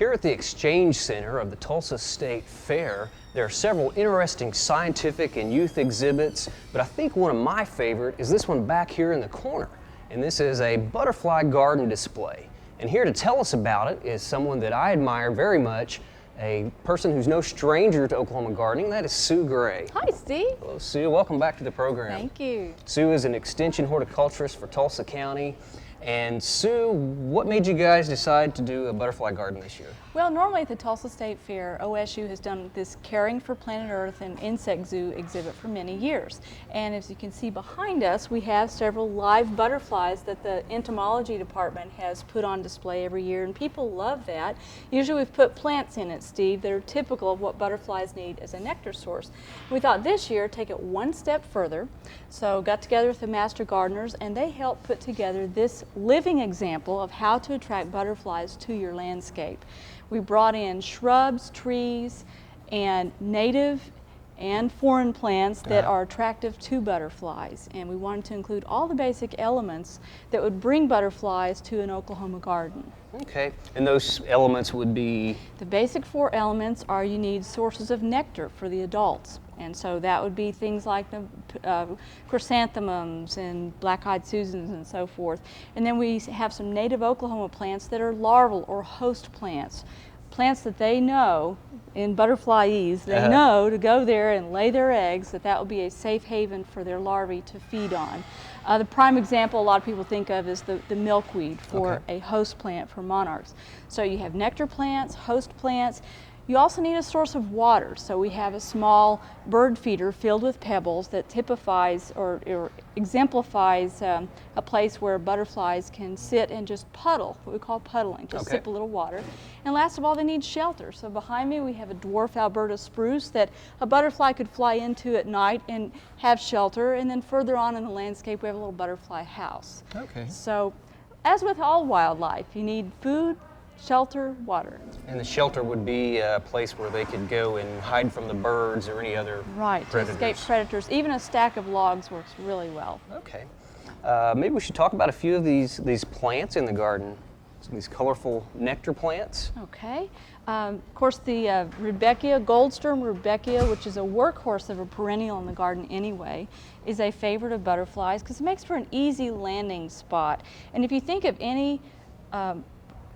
Here at the Exchange Center of the Tulsa State Fair, there are several interesting scientific and youth exhibits, but I think one of my favorite is this one back here in the corner. And this is a butterfly garden display. And here to tell us about it is someone that I admire very much, a person who's no stranger to Oklahoma gardening. That is Sue Gray. Hi, Steve. Hello, Sue. Welcome back to the program. Thank you. Sue is an extension horticulturist for Tulsa County. And Sue, what made you guys decide to do a butterfly garden this year? Well, normally at the Tulsa State Fair, OSU has done this Caring for Planet Earth and Insect Zoo exhibit for many years. And as you can see behind us, we have several live butterflies that the entomology department has put on display every year, and people love that. Usually we've put plants in it, Steve, that are typical of what butterflies need as a nectar source. We thought this year take it one step further, so got together with the master gardeners, and they helped put together this living example of how to attract butterflies to your landscape. We brought in shrubs, trees, and native and foreign plants that are attractive to butterflies, and we wanted to include all the basic elements that would bring butterflies to an Oklahoma garden. Okay, and those elements would be? The basic four elements are you need sources of nectar for the adults. And so that would be things like the chrysanthemums and black-eyed Susans and so forth. And then we have some native Oklahoma plants that are larval or host plants. Plants that they know, in butterflyese, they know to go there and lay their eggs, that will be a safe haven for their larvae to feed on. The prime example a lot of people think of is the milkweed for a host plant for monarchs. So you have nectar plants, host plants. You also need a source of water, so we have a small bird feeder filled with pebbles that typifies or exemplifies a place where butterflies can sit and just puddle, what we call puddling, just sip a little water. And last of all, they need shelter. So behind me we have a dwarf Alberta spruce that a butterfly could fly into at night and have shelter, and then further on in the landscape we have a little butterfly house. Okay. So as with all wildlife, you need food, shelter, water. And the shelter would be a place where they could go and hide from the birds or any other predators. To escape predators. Even a stack of logs works really well. Okay. Maybe we should talk about a few of these plants in the garden. These colorful nectar plants. Okay. Of course, the Rudbeckia, Goldsturm Rudbeckia, which is a workhorse of a perennial in the garden anyway, is a favorite of butterflies because it makes for an easy landing spot. And if you think of any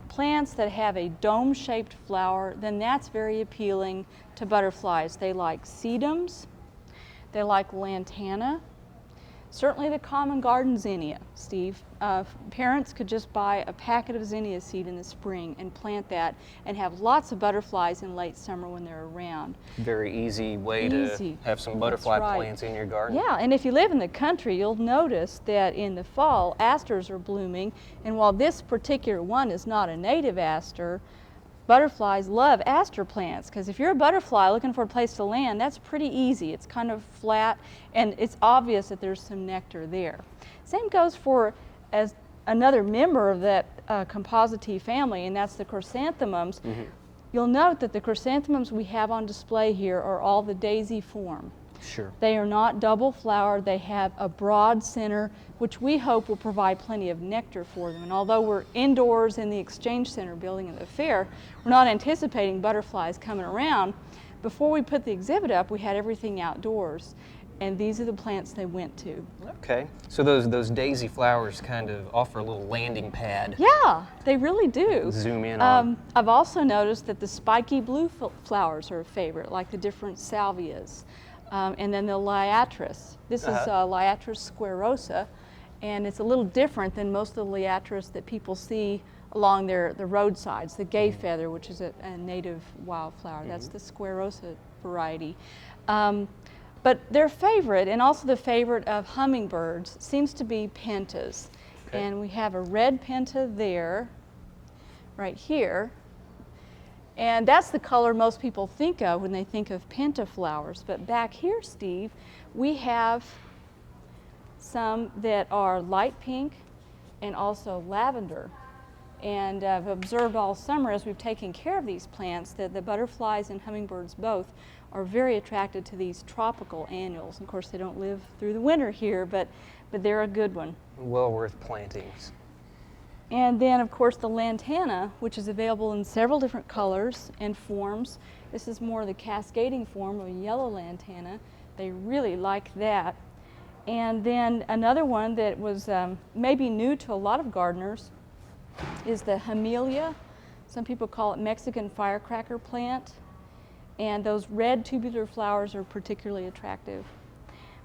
plants that have a dome-shaped flower, then that's very appealing to butterflies. They like sedums, they like lantana, certainly the common garden zinnia, Steve. Parents could just buy a packet of zinnia seed in the spring and plant that and have lots of butterflies in late summer when they're around. Very easy way to have some butterfly plants in your garden. Yeah, and if you live in the country, you'll notice that in the fall, asters are blooming, and while this particular one is not a native aster, butterflies love aster plants, because if you're a butterfly looking for a place to land, that's pretty easy. It's kind of flat, and it's obvious that there's some nectar there. Same goes for as another member of that Compositae family, and that's the chrysanthemums. You'll note that the chrysanthemums we have on display here are all the daisy form. Sure. They are not double flowered. They have a broad center, which we hope will provide plenty of nectar for them. And although we're indoors in the Exchange Center building at the fair, we're not anticipating butterflies coming around. Before we put the exhibit up, we had everything outdoors. And these are the plants they went to. Okay, so those daisy flowers kind of offer a little landing pad. Yeah, they really do. Zoom in on. I've also noticed that the spiky blue flowers are a favorite, like the different salvias. And then the liatris. This is Liatris squarosa, and it's a little different than most of the liatris that people see along the roadsides. The gay feather, which is a native wildflower, that's the squarosa variety. But their favorite, and also the favorite of hummingbirds, seems to be pentas. And we have a red penta there, right here. And that's the color most people think of when they think of penta flowers. But back here, Steve, we have some that are light pink and also lavender. And I've observed all summer as we've taken care of these plants that the butterflies and hummingbirds both are very attracted to these tropical annuals. Of course, they don't live through the winter here, but they're a good one. Well worth plantings. And then, of course, the lantana, which is available in several different colors and forms. This is more the cascading form of a yellow lantana. They really like that. And then another one that was maybe new to a lot of gardeners is the Hamelia. Some people call it Mexican firecracker plant. And those red tubular flowers are particularly attractive.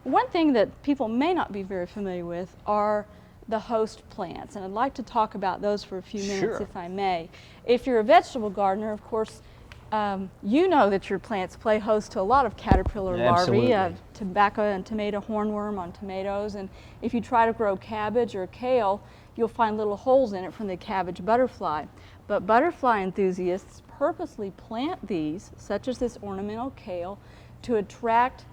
One thing that people may not be very familiar with are the host plants, and I'd like to talk about those for a few minutes, Sure. if I may. If you're a vegetable gardener, of course, you know that your plants play host to a lot of caterpillar larvae, Absolutely. tobacco and tomato hornworm on tomatoes, and if you try to grow cabbage or kale, you'll find little holes in it from the cabbage butterfly. But butterfly enthusiasts purposely plant these, such as this ornamental kale, to attract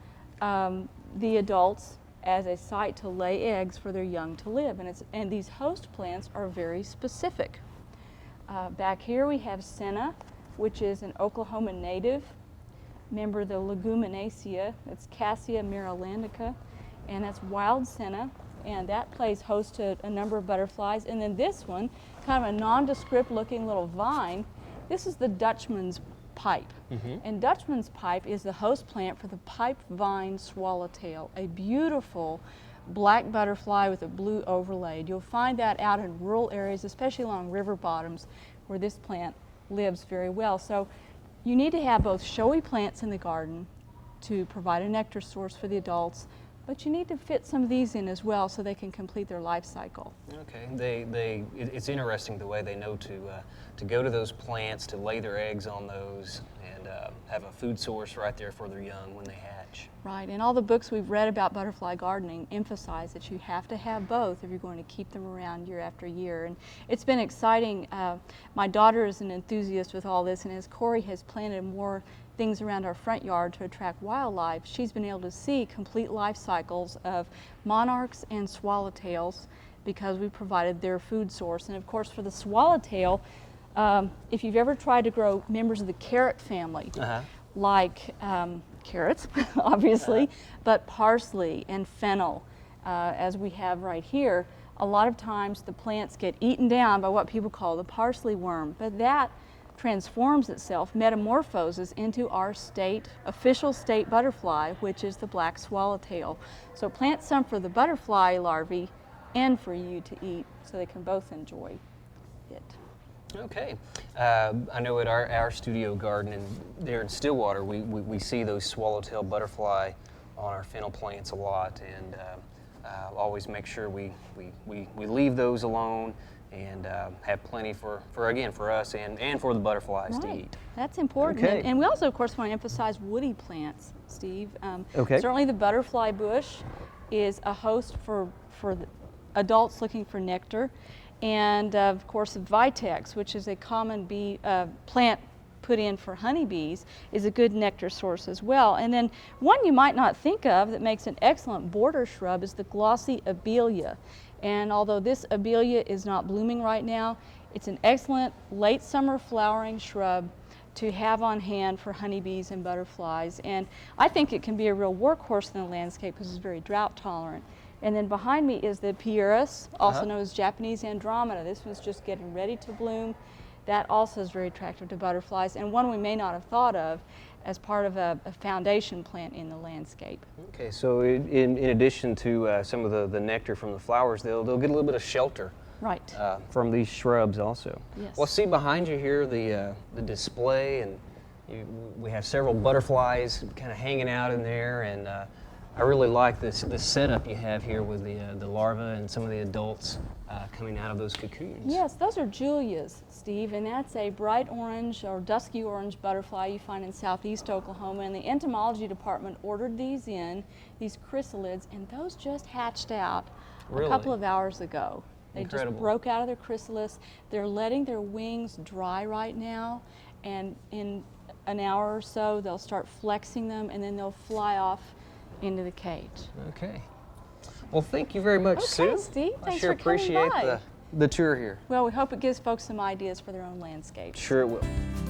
the adults as a site to lay eggs for their young to live. And these host plants are very specific. Back here we have senna, which is an Oklahoma native, member of the Leguminosae. It's Cassia marilandica, and that's wild senna, and that plays host to a number of butterflies. And then this one, kind of a nondescript looking little vine, this is the Dutchman's pipe. And Dutchman's pipe is the host plant for the pipe vine swallowtail, a beautiful black butterfly with a blue overlaid. You'll find that out in rural areas, especially along river bottoms, where this plant lives very well. So you need to have both showy plants in the garden to provide a nectar source for the adults, but you need to fit some of these in as well so they can complete their life cycle. Okay, it's interesting the way they know to go to those plants, to lay their eggs on those, and have a food source right there for their young when they hatch. Right, and all the books we've read about butterfly gardening emphasize that you have to have both if you're going to keep them around year after year. And it's been exciting. My daughter is an enthusiast with all this, and as Corey has planted more things around our front yard to attract wildlife, she's been able to see complete life cycles of monarchs and swallowtails because we provided their food source. And of course, for the swallowtail, if you've ever tried to grow members of the carrot family, like carrots, obviously, but parsley and fennel, as we have right here, a lot of times the plants get eaten down by what people call the parsley worm, but that transforms itself, metamorphoses into our official state butterfly, which is the black swallowtail. So plant some for the butterfly larvae and for you to eat, so they can both enjoy it. Okay. I know at our studio garden there in Stillwater, we see those swallowtail butterfly on our fennel plants a lot, and always make sure we leave those alone and have plenty for us and for the butterflies to eat. That's important. Okay. And we also, of course, want to emphasize woody plants, Steve. Okay. Certainly the butterfly bush is a host for the adults looking for nectar. And of course, the vitex, which is a common bee plant put in for honeybees, is a good nectar source as well. And then one you might not think of that makes an excellent border shrub is the glossy abelia. And although this abelia is not blooming right now, it's an excellent late summer flowering shrub to have on hand for honeybees and butterflies. And I think it can be a real workhorse in the landscape because it's very drought tolerant. And then behind me is the Pieris, also known as Japanese Andromeda. This one's just getting ready to bloom. That also is very attractive to butterflies, and one we may not have thought of as part of a foundation plant in the landscape. Okay, so in addition to some of the nectar from the flowers, they'll get a little bit of shelter. Right. From these shrubs also. Yes. Well, see behind you here the display, and we have several butterflies kind of hanging out in there, and I really like this setup you have here with the larvae and some of the adults coming out of those cocoons. Yes, those are Julias, Steve, and that's a bright orange or dusky orange butterfly you find in southeast Oklahoma. And the entomology department ordered these chrysalids, and those just hatched out a couple of hours ago. They Incredible. just broke out of their chrysalis. They're letting their wings dry right now, and in an hour or so they'll start flexing them, and then they'll fly off into the cage. Okay. Well, thank you very much, Sue. Okay, Steve. I Thanks sure for coming appreciate by. the tour here. Well, we hope it gives folks some ideas for their own landscape. Sure it will.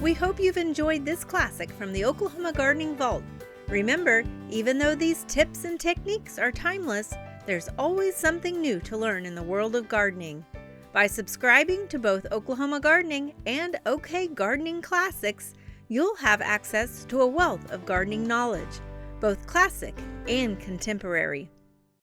We hope you've enjoyed this classic from the Oklahoma Gardening Vault. Remember, even though these tips and techniques are timeless, there's always something new to learn in the world of gardening. By subscribing to both Oklahoma Gardening and OK Gardening Classics, you'll have access to a wealth of gardening knowledge, both classic and contemporary.